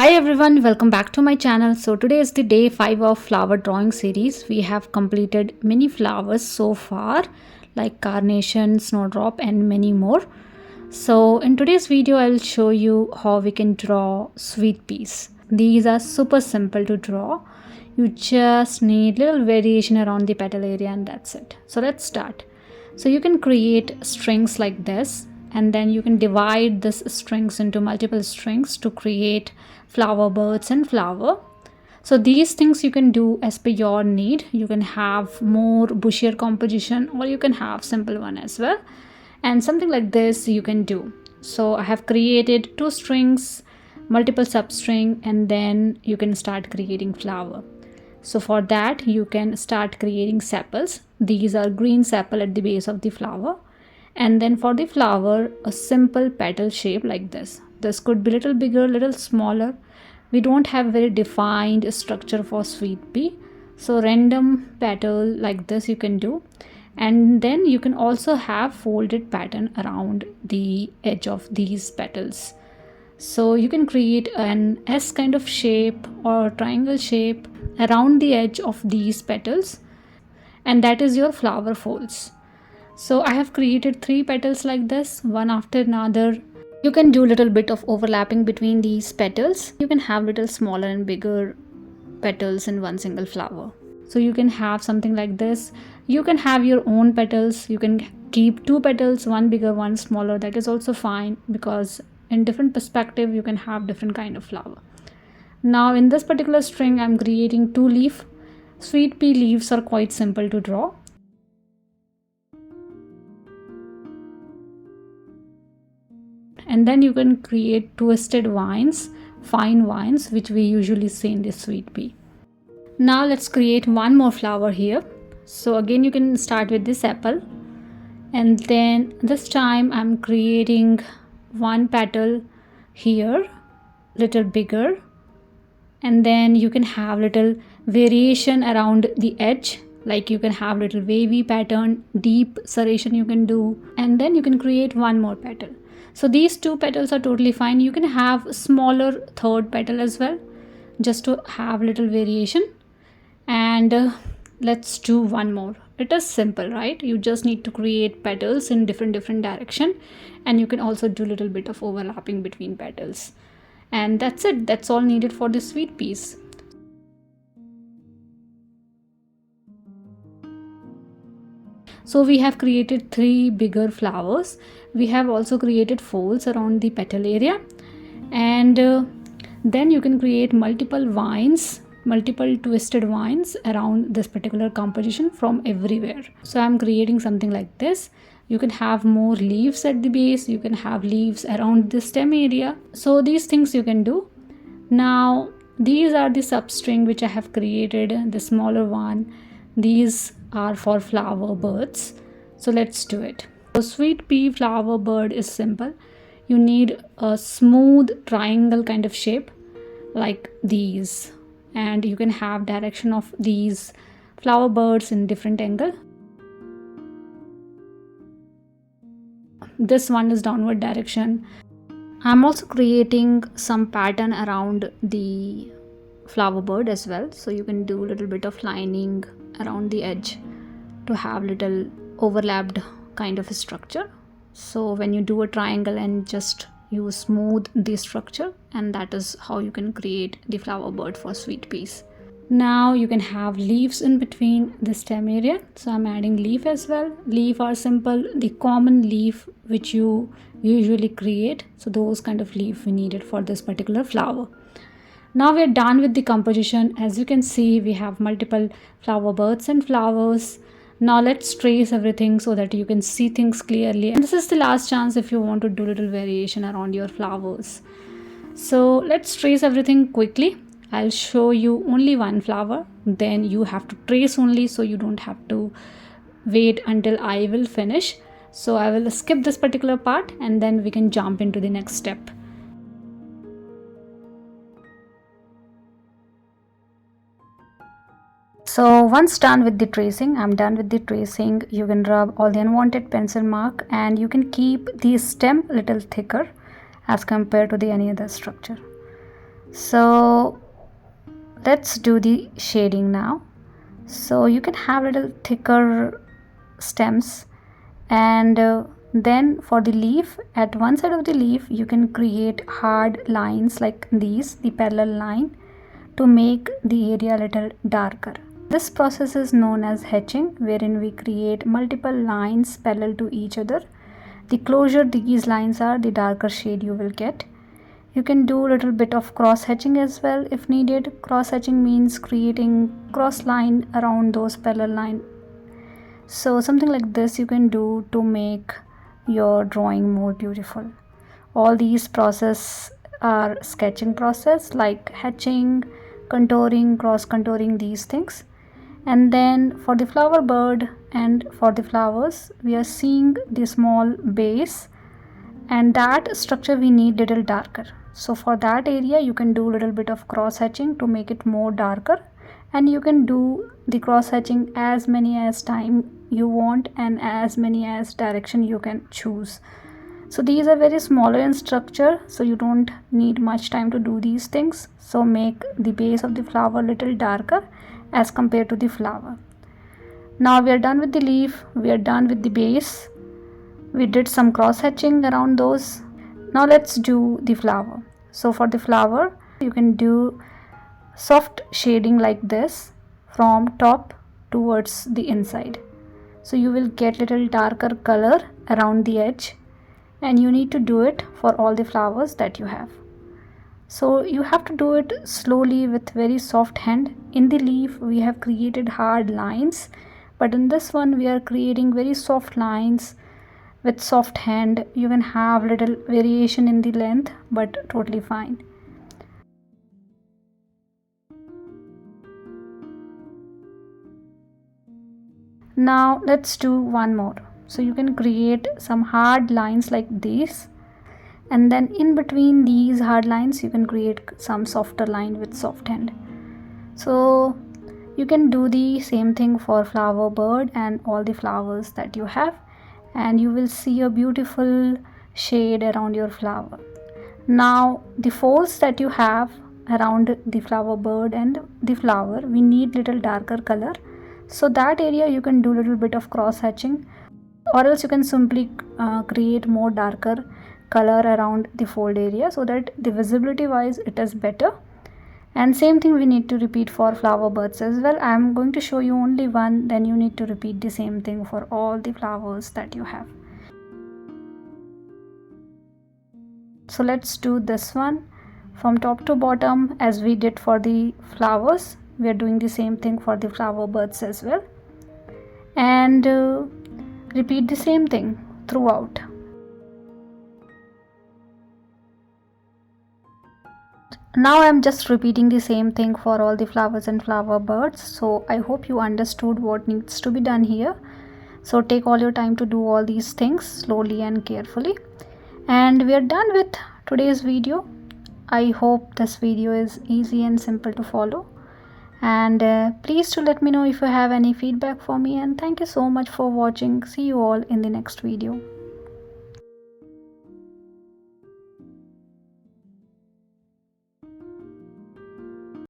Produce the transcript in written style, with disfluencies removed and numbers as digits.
Hi everyone, welcome back to my channel. So today is the day 5 of flower drawing series. We have completed many flowers so far like carnation, snowdrop and many more. So in today's video I'll show you how we can draw sweet peas. These are super simple to draw. You just need little variation around the petal area and that's it. So let's start. So you can create strings like this, and then you can divide this strings into multiple strings to create flower birds and flower. So these things you can do as per your need. You can have more bushier composition or you can have simple one as well, and something like this you can do. So I have created 2 strings, multiple substring, and then you can start creating flower. So for that you can start creating sepals. These are green sepal at the base of the flower, and then for the flower a simple petal shape like this. This could be little bigger, little smaller. We don't have very defined structure for sweet pea, so random petal like this you can do. And then you can also have folded pattern around the edge of these petals. So you can create an S kind of shape or triangle shape around the edge of these petals, and that is your flower folds. So I have created 3 petals like this, one after another. You can do little bit of overlapping between these petals. You can have little smaller and bigger petals in one single flower. So you can have something like this. You can have your own petals. You can keep 2 petals, one bigger, one smaller. That is also fine, because in different perspective you can have different kind of flower. Now in this particular string I'm creating 2 leaf. Sweet pea leaves are quite simple to draw. And then you can create twisted vines, fine vines, which we usually see in this sweet pea. Now let's create one more flower here. So again you can start with this apple, and then this time I'm creating one petal here, little bigger, and then you can have little variation around the edge, like you can have little wavy pattern, deep serration you can do, and then you can create one more petal. So these 2 petals are totally fine. You can have smaller third petal as well, just to have little variation. And let's do one more. It is simple, right? You just need to create petals in different direction, and you can also do little bit of overlapping between petals. And that's it. That's all needed for the sweet peas. So we have created 3 bigger flowers. We have also created folds around the petal area, and then you can create multiple vines, multiple twisted vines around this particular composition from everywhere. So I'm creating something like this. You can have more leaves at the base, you can have leaves around the stem area. So these things you can do. Now these are the substring which I have created, the smaller one. These are for flower birds. So let's do it. So sweet pea flower bird is simple. You need a smooth triangle kind of shape like these, and you can have direction of these flower birds in different angle. This one is downward direction. I'm also creating some pattern around the flower bird as well, so you can do a little bit of lining around the edge to have little overlapped kind of a structure. So when you do a triangle and just you smooth the structure, and that is how you can create the flower bird for sweet peas. Now you can have leaves in between the stem area, so I'm adding leaf as well. Leaf are simple, the common leaf which you usually create. So those kind of leaf we needed for this particular flower. Now we're done with the composition. As you can see, we have multiple flower birds and flowers. Now let's trace everything so that you can see things clearly. And this is the last chance if you want to do little variation around your flowers. So let's trace everything quickly. I'll show you only one flower, then you have to trace only, so you don't have to wait until I will finish. So I will skip this particular part and then we can jump into the next step. So once done with the tracing, I'm done with the tracing. You can rub all the unwanted pencil mark, and you can keep the stem little thicker as compared to the any other structure. So let's do the shading now. So you can have little thicker stems, and then for the leaf, at one side of the leaf you can create hard lines like these, the parallel line, to make the area a little darker. This process is known as hatching, wherein we create multiple lines parallel to each other. The closer these lines are, the darker shade you will get. You can do a little bit of cross hatching as well if needed. Cross hatching means creating cross line around those parallel line. So something like this you can do to make your drawing more beautiful. All these process are sketching process, like hatching, contouring, cross contouring, these things. And then for the flower bird and for the flowers, we are seeing the small base, and that structure we need little darker. So for that area you can do a little bit of cross hatching to make it more darker, and you can do the cross hatching as many as time you want and as many as direction you can choose. So these are very smaller in structure, so you don't need much time to do these things. So make the base of the flower little darker as compared to the flower. Now we are done with the leaf, we are done with the base. We did some cross hatching around those. Now let's do the flower. So for the flower you can do soft shading like this from top towards the inside. So you will get little darker color around the edge, and you need to do it for all the flowers that you have. So you have to do it slowly with very soft hand. In the leaf we have created hard lines, but in this one we are creating very soft lines with soft hand. You can have little variation in the length, but totally fine. Now let's do one more. So you can create some hard lines like these, and then in between these hard lines you can create some softer line with soft hand. So you can do the same thing for flower bird and all the flowers that you have, and you will see a beautiful shade around your flower. Now the folds that you have around the flower bird and the flower, we need little darker color. So that area you can do little bit of cross hatching, or else you can simply create more darker color around the fold area, so that the visibility wise it is better. And same thing we need to repeat for flower birds as well. I am going to show you only one, then you need to repeat the same thing for all the flowers that you have. So let's do this one from top to bottom as we did for the flowers. We are doing the same thing for the flower birds as well, and repeat the same thing throughout. Now I am just repeating the same thing for all the flowers and flower birds. So I hope you understood what needs to be done here. So take all your time to do all these things slowly and carefully. And we are done with today's video. I hope this video is easy and simple to follow. And please do let me know if you have any feedback for me, and thank you so much for watching. See you all in the next video.